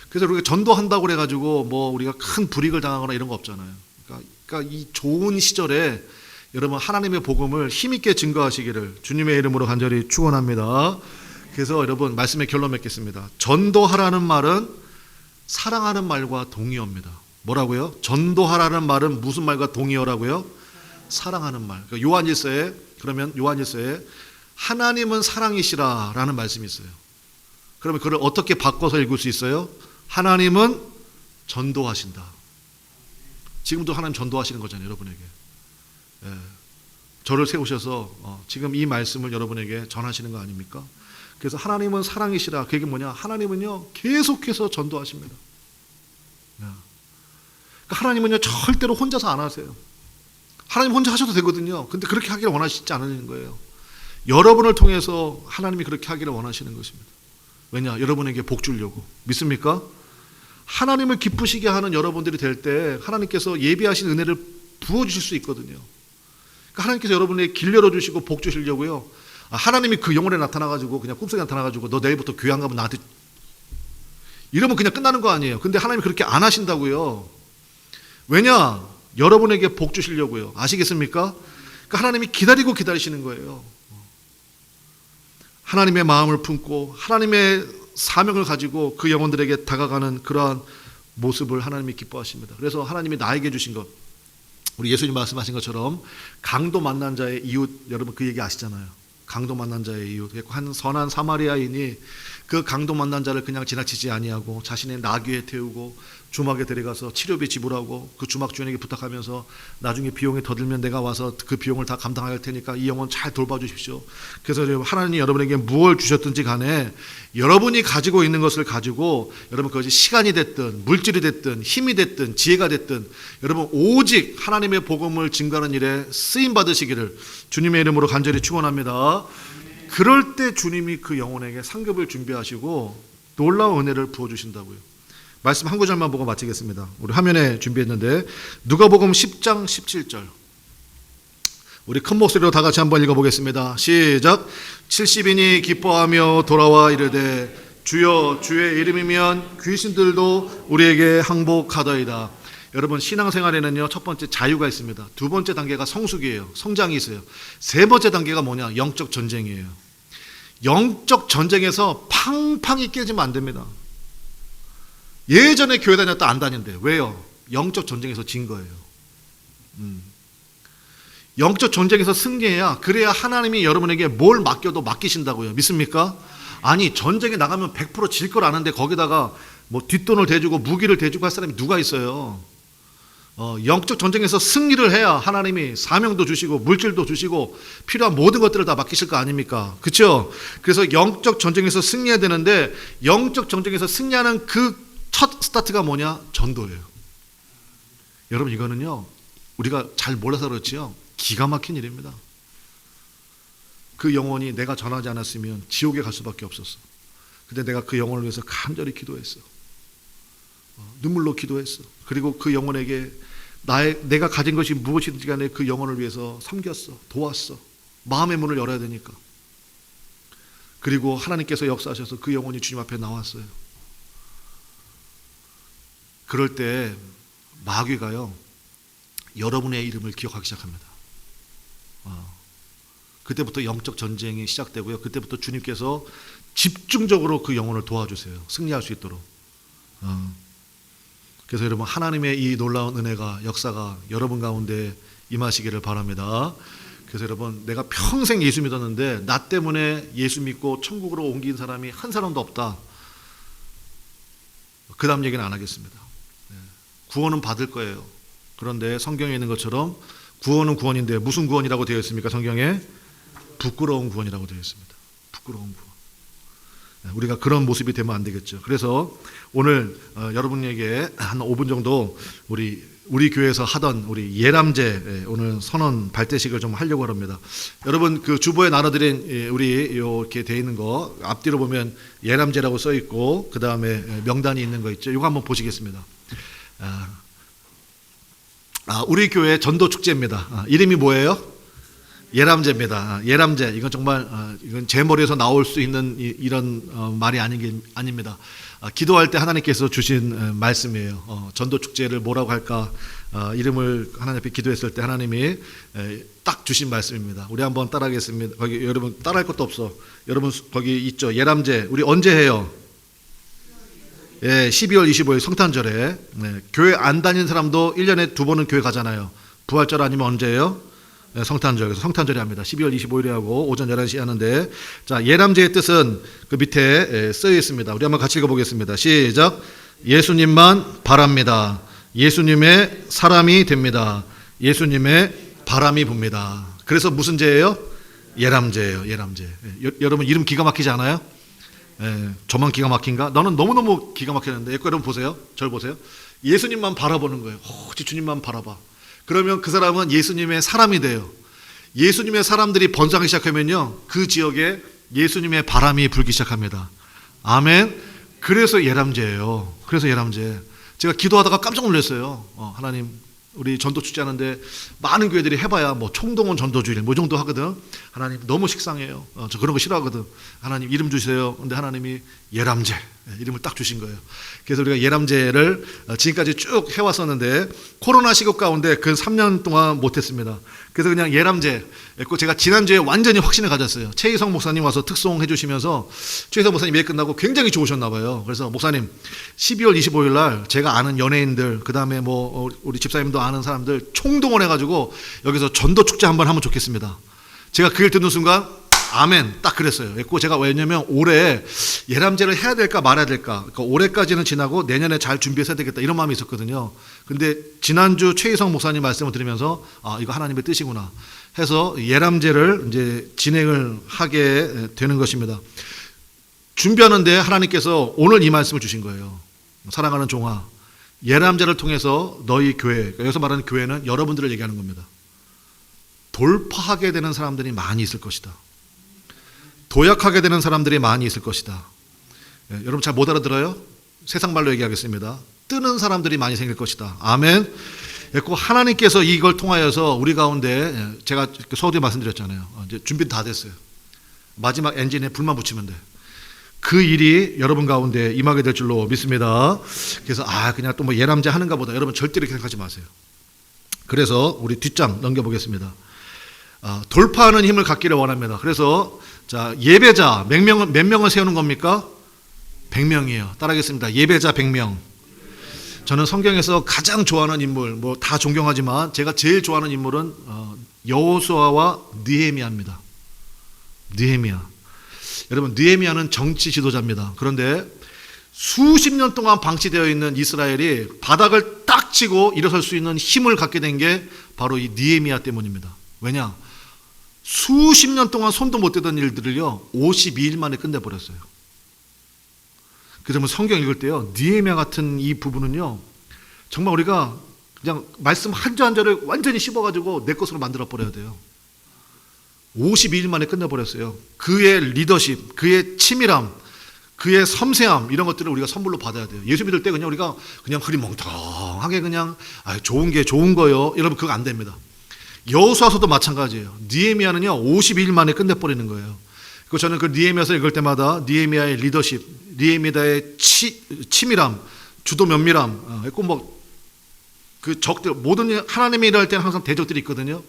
그래서 우리가 전도한다고 그래가지고 우리가 큰 불이익을 당하거나 이런 거 없잖아요. 그러니까 이 좋은 시절에 여러분 하나님의 복음을 힘있게 증거하시기를 주님의 이름으로 간절히 축원합니다. 그래서 여러분 말씀의 결론 맺겠습니다. 전도하라는 말은 사랑하는 말과 동의어입니다. 뭐라고요? 전도하라는 말은 무슨 말과 동의어라고요? 사랑하는 말. 요한일서에, 그러면 요한일서에 하나님은 사랑이시라라는 말씀이 있어요. 그러면 그걸 어떻게 바꿔서 읽을 수 있어요? 하나님은 전도하신다. 지금도 하나님 전도하시는 거잖아요, 여러분에게. 저를 세우셔서 지금 이 말씀을 여러분에게 전하시는 거 아닙니까? 그래서 하나님은 사랑이시라. 그게 뭐냐? 하나님은요 계속해서 전도하십니다. 그러니까 하나님은요 절대로 혼자서 안 하세요. 하나님 혼자 하셔도 되거든요. 근데 그렇게 하기를 원하시지 않으시는 거예요. 여러분을 통해서 하나님이 그렇게 하기를 원하시는 것입니다. 왜냐? 여러분에게 복 주려고. 믿습니까? 하나님을 기쁘시게 하는 여러분들이 될 때 하나님께서 예비하신 은혜를 부어주실 수 있거든요. 그러니까 하나님께서 여러분에게 길 열어주시고 복 주시려고요. 하나님이 그 영혼에 나타나가지고 그냥 꿈속에 나타나가지고 너 내일부터 교회 안 가면 나한테 이러면 그냥 끝나는 거 아니에요. 근데 하나님이 그렇게 안 하신다고요. 왜냐? 여러분에게 복 주시려고요. 아시겠습니까? 그러니까 하나님이 기다리고 기다리시는 거예요. 하나님의 마음을 품고 하나님의 사명을 가지고 그 영혼들에게 다가가는 그러한 모습을 하나님이 기뻐하십니다. 그래서 하나님이 나에게 주신 것, 우리 예수님 말씀하신 것처럼 강도 만난 자의 이웃, 여러분 그 얘기 아시잖아요. 강도 만난 자의 이웃. 한 선한 사마리아인이 그 강도 만난 자를 그냥 지나치지 아니하고 자신의 나귀에 태우고 주막에 데려가서 치료비 지불하고 그 주막 주인에게 부탁하면서 나중에 비용이 더 들면 내가 와서 그 비용을 다 감당할 테니까 이 영혼 잘 돌봐 주십시오. 그래서 하나님이 여러분에게 무엇을 주셨든지 간에 여러분이 가지고 있는 것을 가지고 여러분 그것이 시간이 됐든 물질이 됐든 힘이 됐든 지혜가 됐든 여러분 오직 하나님의 복음을 증거하는 일에 쓰임 받으시기를 주님의 이름으로 간절히 축원합니다. 그럴 때 주님이 그 영혼에게 상급을 준비하시고 놀라운 은혜를 부어주신다고요. 말씀 한 구절만 보고 마치겠습니다. 우리 화면에 준비했는데 누가복음 10장 17절 우리 큰 목소리로 다 같이 한번 읽어보겠습니다. 시작. 70인이 기뻐하며 돌아와 이르되 주여 주의 이름이면 귀신들도 우리에게 항복하더이다. 여러분 신앙생활에는요 첫 번째 자유가 있습니다. 두 번째 단계가 성숙이에요. 성장이 있어요. 세 번째 단계가 뭐냐? 영적 전쟁이에요. 영적 전쟁에서 팡팡이 깨지면 안 됩니다. 예전에 교회 다녔다 안 다닌대. 왜요? 영적 전쟁에서 진 거예요. 영적 전쟁에서 승리해야 그래야 하나님이 여러분에게 뭘 맡겨도 맡기신다고요. 믿습니까? 아니 전쟁에 나가면 100% 질 걸 아는데 거기다가 뭐 뒷돈을 대주고 무기를 대주고 할 사람이 누가 있어요? 영적 전쟁에서 승리를 해야 하나님이 사명도 주시고 물질도 주시고 필요한 모든 것들을 다 맡기실 거 아닙니까? 그렇죠? 그래서 영적 전쟁에서 승리해야 되는데 영적 전쟁에서 승리하는 그 첫 스타트가 뭐냐? 전도예요. 여러분 이거는요 우리가 잘 몰라서 그렇지요 기가 막힌 일입니다. 그 영혼이 내가 전하지 않았으면 지옥에 갈 수밖에 없었어. 근데 내가 그 영혼을 위해서 간절히 기도했어. 눈물로 기도했어. 그리고 그 영혼에게 내가 가진 것이 무엇이든지 간에 그 영혼을 위해서 섬겼어. 도왔어. 마음의 문을 열어야 되니까. 그리고 하나님께서 역사하셔서 그 영혼이 주님 앞에 나왔어요. 그럴 때 마귀가요, 여러분의 이름을 기억하기 시작합니다. 그때부터 영적 전쟁이 시작되고요. 그때부터 주님께서 집중적으로 그 영혼을 도와주세요. 승리할 수 있도록. 그래서 여러분, 하나님의 이 놀라운 은혜가, 역사가 여러분 가운데 임하시기를 바랍니다. 그래서 여러분, 내가 평생 예수 믿었는데 나 때문에 예수 믿고 천국으로 옮긴 사람이 한 사람도 없다. 그 다음 얘기는 안 하겠습니다. 구원은 받을 거예요. 그런데 성경에 있는 것처럼 구원은 구원인데 무슨 구원이라고 되어 있습니까? 성경에 부끄러운 구원이라고 되어 있습니다. 부끄러운 구원. 우리가 그런 모습이 되면 안 되겠죠. 그래서 오늘 여러분에게 한 5분 정도 우리 교회에서 하던 우리 예람제 오늘 선언 발대식을 좀 하려고 합니다. 여러분, 그 주보에 나눠드린 우리 이렇게 돼 있는 거 앞뒤로 보면 예람제라고 써 있고 그 다음에 명단이 있는 거 있죠. 이거 한번 보시겠습니다. 우리 교회 전도 축제입니다. 이름이 뭐예요? 예람제입니다. 예람제. 이건 정말 이건 제 머리에서 나올 수 있는 이런 말이 아닙니다. 기도할 때 하나님께서 주신 말씀이에요. 전도 축제를 뭐라고 할까? 이름을 하나님 앞에 기도했을 때 하나님이 딱 주신 말씀입니다. 우리 한번 따라하겠습니다. 거기 여러분 따라할 것도 없어. 여러분 거기 있죠. 예람제. 우리 언제 해요? 예, 12월 25일 성탄절에. 네, 교회 안 다니는 사람도 1년에 2번은 교회 가잖아요. 부활절 아니면 언제예요? 네, 성탄절. 그래서 성탄절에 합니다. 12월 25일에 하고 오전 11시에 하는데, 자, 예람제의 뜻은 그 밑에 쓰여 있습니다. 우리 한번 같이 읽어보겠습니다. 시작. 예수님만 바랍니다. 예수님의 사람이 됩니다. 예수님의 바람이 붑니다. 그래서 무슨 제예요? 예람제예요. 예람제. 여러분 이름 기가 막히지 않아요? 저만 기가 막힌가? 너는 너무너무 기가 막히는데. 여러분 보세요. 저를 보세요. 예수님만 바라보는 거예요. 오직 주님만 바라봐. 그러면 그 사람은 예수님의 사람이 돼요. 예수님의 사람들이 번성하기 시작하면요, 그 지역에 예수님의 바람이 불기 시작합니다. 아멘. 그래서 예람제예요. 그래서 예람제. 제가 기도하다가 깜짝 놀랐어요. 하나님, 우리 전도 축제하는데 많은 교회들이 해봐야 뭐 총동원 전도주일 뭐 정도 하거든. 하나님 너무 식상해요. 저 그런 거 싫어하거든. 하나님 이름 주세요. 근데 하나님이 예람제 이름을 딱 주신 거예요. 그래서 우리가 예람제를 지금까지 쭉 해왔었는데 코로나 시국 가운데 그 3년 동안 못했습니다. 그래서 그냥 예람제 했고, 제가 지난주에 완전히 확신을 가졌어요. 최희성 목사님 와서 특송해 주시면서 최희성 목사님 예배 끝나고 굉장히 좋으셨나 봐요. 그래서 목사님 12월 25일 날 제가 아는 연예인들, 그 다음에 뭐 우리 집사님도 아는 사람들 총동원해가지고 여기서 전도 축제 한번 하면 좋겠습니다. 제가 그 일 듣는 순간 아멘 딱 그랬어요. 그리고 제가 왜냐면 올해 예람제를 해야 될까 말아야 될까, 그러니까 올해까지는 지나고 내년에 잘 준비해서 해야 되겠다 이런 마음이 있었거든요. 근데 지난주 최희성 목사님 말씀을 들으면서 이거 하나님의 뜻이구나 해서 예람제를 이제 진행을 하게 되는 것입니다. 준비하는데 하나님께서 오늘 이 말씀을 주신 거예요. 사랑하는 종아, 예람제를 통해서 너희 교회, 여기서 말하는 교회는 여러분들을 얘기하는 겁니다. 돌파하게 되는 사람들이 많이 있을 것이다. 도약하게 되는 사람들이 많이 있을 것이다. 여러분 잘 못 알아들어요? 세상 말로 얘기하겠습니다. 뜨는 사람들이 많이 생길 것이다. 아멘. 그리고 하나님께서 이걸 통하여서 우리 가운데, 제가 서두에 말씀드렸잖아요. 이제 준비 다 됐어요. 마지막 엔진에 불만 붙이면 돼. 그 일이 여러분 가운데 임하게 될 줄로 믿습니다. 그래서 그냥 또 뭐 예람제 하는가 보다. 여러분 절대로 이렇게 생각하지 마세요. 그래서 우리 뒷장 넘겨보겠습니다. 돌파하는 힘을 갖기를 원합니다. 그래서 자, 예배자 몇 명을 세우는 겁니까? 100명이에요. 따라하겠습니다. 예배자 100명. 저는 성경에서 가장 좋아하는 인물, 뭐 다 존경하지만 제가 제일 좋아하는 인물은 여호수아와 느헤미야입니다. 느헤미야. 여러분, 느헤미야는 정치 지도자입니다. 그런데 수십 년 동안 방치되어 있는 이스라엘이 바닥을 딱 치고 일어설 수 있는 힘을 갖게 된 게 바로 이 느헤미야 때문입니다. 왜냐? 수십 년 동안 손도 못 대던 일들을요 52일 만에 끝내버렸어요. 그래서 성경 읽을 때요, 느헤미야 같은 이 부분은요 정말 우리가 그냥 말씀 한 절 한 절을 완전히 씹어가지고 내 것으로 만들어 버려야 돼요. 52일 만에 끝내버렸어요. 그의 리더십, 그의 치밀함, 그의 섬세함, 이런 것들을 우리가 선물로 받아야 돼요. 예수 믿을 때 그냥 우리가 그냥 흐리멍텅하게 그냥 좋은 게 좋은 거요, 여러분 그거 안 됩니다. 여호수아서도 마찬가지예요. 느헤미야는요 52일 만에 끝내버리는 거예요. 그 저는 그 느헤미야서 읽을 때마다 느헤미야의 리더십, 느헤미야의 치밀함, 주도 면밀함, 그 적들, 모든 하나님이 일할 때는 항상 대적들이 있거든요.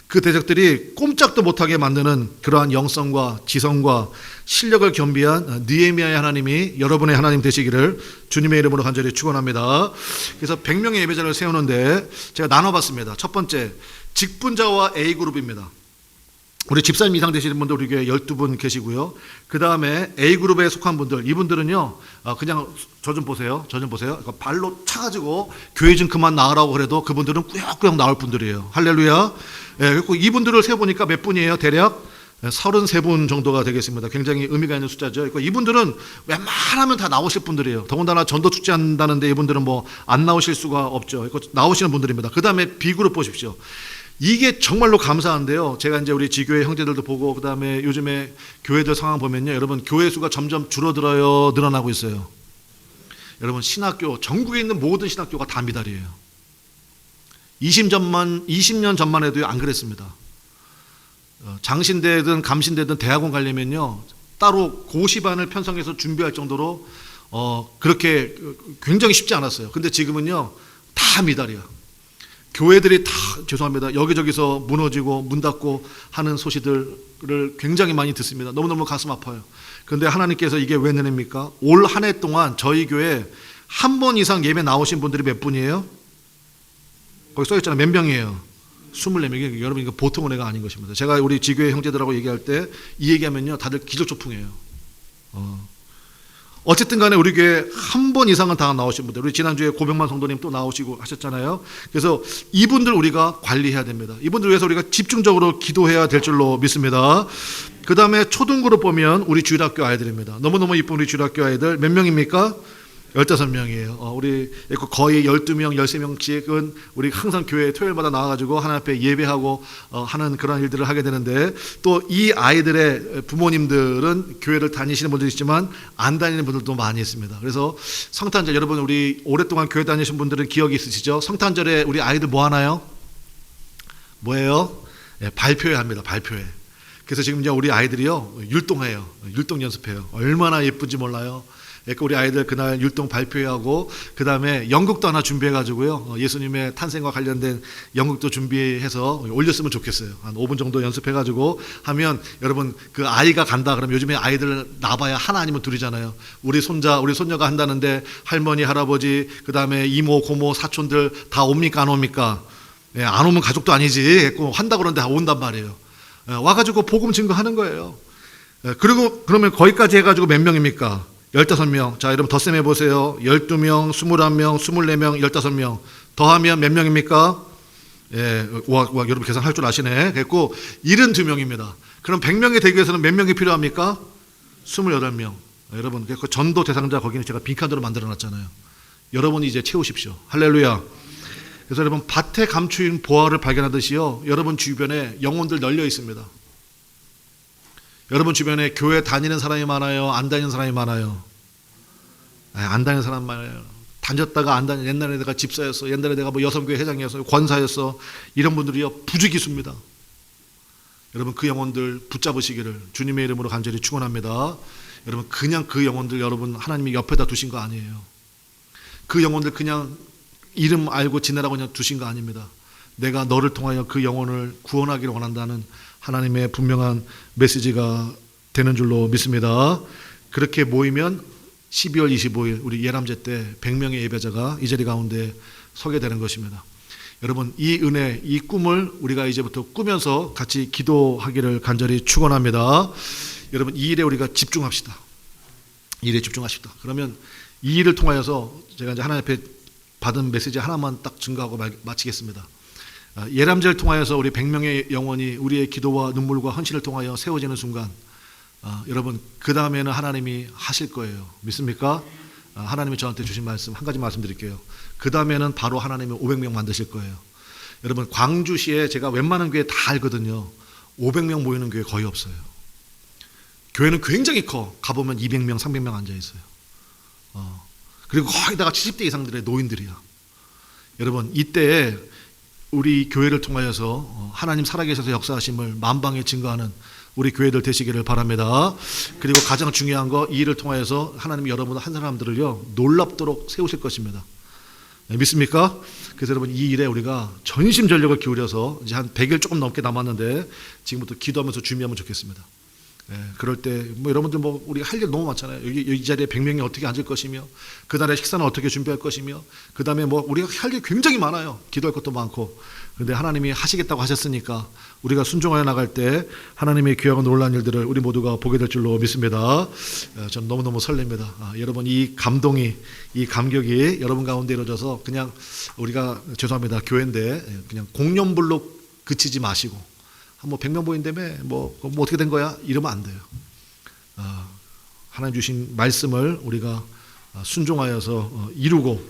그 대적들이 꼼짝도 못하게 만드는 그러한 영성과 지성과 실력을 겸비한 느헤미야의 하나님이 여러분의 하나님 되시기를 주님의 이름으로 간절히 축원합니다. 그래서 100명의 예배자를 세우는데 제가 나눠봤습니다. 첫 번째, 직분자와 A그룹입니다. 우리 집사님 이상 되시는 분들 우리 교회 12분 계시고요. 그 다음에 A그룹에 속한 분들, 이분들은요, 그냥 저 좀 보세요. 발로 차가지고 교회 좀 그만 나가라고 그래도 그분들은 꾸역꾸역 나올 분들이에요. 할렐루야. 예, 그리고 이분들을 세보니까 몇 분이에요? 대략 33분 정도가 되겠습니다. 굉장히 의미가 있는 숫자죠. 그러니까 이분들은 웬만하면 다 나오실 분들이에요. 더군다나 전도 축제한다는데 이분들은 뭐 안 나오실 수가 없죠. 나오시는 분들입니다. 그 다음에 B그룹 보십시오. 이게 정말로 감사한데요. 제가 이제 우리 지교회 형제들도 보고, 그 다음에 요즘에 교회들 상황 보면요. 여러분, 교회 수가 점점 줄어들어요? 늘어나고 있어요? 여러분, 신학교, 전국에 있는 모든 신학교가 다 미달이에요. 20년 전만 해도 안 그랬습니다. 장신대든 감신대든 대학원 가려면요. 따로 고시반을 편성해서 준비할 정도로 그렇게 굉장히 쉽지 않았어요. 근데 지금은요. 다 미달이야. 교회들이 다 죄송합니다. 여기저기서 무너지고 문 닫고 하는 소식들을 굉장히 많이 듣습니다. 너무너무 가슴 아파요. 그런데 하나님께서 이게 왜 은혜입니까? 올 한 해 동안 저희 교회 한 번 이상 예배 나오신 분들이 몇 분이에요? 거기 써있잖아요. 몇 명이에요? 24명이. 여러분, 이거 보통 은혜가 아닌 것입니다. 제가 우리 지교회 형제들하고 얘기할 때 이 얘기하면요. 다들 기적초풍해요. 어쨌든 간에 우리 교회 한 번 이상은 다 나오신 분들, 우리 지난주에 고병만 성도님 또 나오시고 하셨잖아요. 그래서 이분들 우리가 관리해야 됩니다. 이분들 위해서 우리가 집중적으로 기도해야 될 줄로 믿습니다. 그 다음에 초등그룹 보면 우리 주일학교 아이들입니다. 너무너무 이쁜 우리 주일학교 아이들 몇 명입니까? 15명이에요. 우리 거의 12명, 13명씩은 우리 항상 교회 토요일마다 나와가지고 하나님 앞에 예배하고 하는 그런 일들을 하게 되는데, 또 이 아이들의 부모님들은 교회를 다니시는 분도 있지만 안 다니는 분들도 많이 있습니다. 그래서 성탄절, 여러분 우리 오랫동안 교회 다니신 분들은 기억이 있으시죠? 성탄절에 우리 아이들 뭐 하나요? 뭐예요? 네, 발표회 합니다. 발표회. 그래서 지금 이제 우리 아이들이요 율동해요. 율동 연습해요. 얼마나 예쁜지 몰라요. 우리 아이들 그날 율동 발표하고, 그 다음에 연극도 하나 준비해가지고요. 예수님의 탄생과 관련된 연극도 준비해서 올렸으면 좋겠어요. 한 5분 정도 연습해가지고 하면, 여러분 그 아이가 간다 그러면 요즘에 아이들 나봐야 하나 아니면 둘이잖아요. 우리 손녀가 한다는데 할머니, 할아버지, 그 다음에 이모, 고모, 사촌들 다 옵니까 안 옵니까? 예, 안 오면 가족도 아니지. 한다 그러는데 다 온단 말이에요. 와가지고 복음 증거하는 거예요. 그리고 그러면 거기까지 해가지고 몇 명입니까? 15명. 자, 여러분 덧셈 해보세요. 12명, 21명, 24명, 15명. 더하면 몇 명입니까? 예, 와, 여러분 계산할 줄 아시네. 그랬고, 72명입니다. 그럼 100명이 되기 위해서는 몇 명이 필요합니까? 28명. 여러분, 그 전도 대상자 거기는 제가 빈칸으로 만들어 놨잖아요. 여러분이 이제 채우십시오. 할렐루야. 그래서 여러분, 밭에 감추인 보화를 발견하듯이요. 여러분 주변에 영혼들 널려 있습니다. 여러분 주변에 교회 다니는 사람이 많아요? 안 다니는 사람이 많아요? 안 다니는 사람 많아요. 다녔다가 안 다니. 옛날에 내가 집사였어. 옛날에 내가 뭐 여성교회 회장이었어. 권사였어. 이런 분들이요 부지기수입니다. 여러분 그 영혼들 붙잡으시기를 주님의 이름으로 간절히 축원합니다. 여러분 그냥 그 영혼들 여러분 하나님이 옆에다 두신 거 아니에요. 그 영혼들 그냥 이름 알고 지내라고 그냥 두신 거 아닙니다. 내가 너를 통하여 그 영혼을 구원하기를 원한다는 하나님의 분명한 메시지가 되는 줄로 믿습니다. 그렇게 모이면 12월 25일 우리 예람제 때 100명의 예배자가 이 자리 가운데 서게 되는 것입니다. 여러분 이 은혜, 이 꿈을 우리가 이제부터 꾸면서 같이 기도하기를 간절히 축원합니다. 여러분 이 일에 우리가 집중합시다. 이 일에 집중하십시다. 그러면 이 일을 통하여서 제가 이제 하나님 앞에 받은 메시지 하나만 딱 증거하고 마치겠습니다. 예람제를 통하여서 우리 100명의 영혼이 우리의 기도와 눈물과 헌신을 통하여 세워지는 순간 여러분 그 다음에는 하나님이 하실 거예요. 믿습니까? 하나님이 저한테 주신 말씀 한 가지 말씀드릴게요. 그 다음에는 바로 하나님이 500명 만드실 거예요. 여러분 광주시에 제가 웬만한 교회 다 알거든요. 500명 모이는 교회 거의 없어요. 교회는 굉장히 커. 가보면 200명 300명 앉아있어요. 그리고 거기다가 70대 이상들의 노인들이야. 여러분 이때에 우리 교회를 통하여서 하나님 살아계셔서 역사하심을 만방에 증거하는 우리 교회들 되시기를 바랍니다. 그리고 가장 중요한 거, 이 일을 통하여서 하나님이 여러분 한 사람들을요 놀랍도록 세우실 것입니다. 네, 믿습니까? 그래서 여러분 이 일에 우리가 전심전력을 기울여서 이제 한 100일 조금 넘게 남았는데 지금부터 기도하면서 준비하면 좋겠습니다. 예, 그럴 때 뭐 여러분들 뭐 우리가 할 일 너무 많잖아요. 이 자리에 100명이 어떻게 앉을 것이며 그날의 식사는 어떻게 준비할 것이며 그 다음에 뭐 우리가 할 일 굉장히 많아요. 기도할 것도 많고. 그런데 하나님이 하시겠다고 하셨으니까 우리가 순종하여 나갈 때 하나님의 귀하고 놀라운 일들을 우리 모두가 보게 될 줄로 믿습니다. 저는 너무너무 설렙니다. 여러분 이 감동이, 이 감격이 여러분 가운데 이루어져서 그냥 우리가 죄송합니다. 교회인데 그냥 공연불로 그치지 마시고 뭐 100명 모인다며 뭐 어떻게 된 거야? 이러면 안 돼요. 하나님 주신 말씀을 우리가 순종하여서 이루고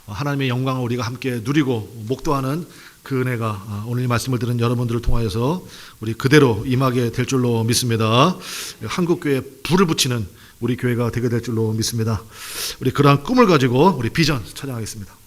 하나님의 영광을 우리가 함께 누리고 목도하는 그 은혜가 오늘 이 말씀을 들은 여러분들을 통하여서 우리 그대로 임하게 될 줄로 믿습니다. 한국교회에 불을 붙이는 우리 교회가 되게 될 줄로 믿습니다. 우리 그러한 꿈을 가지고 우리 비전 찬양하겠습니다.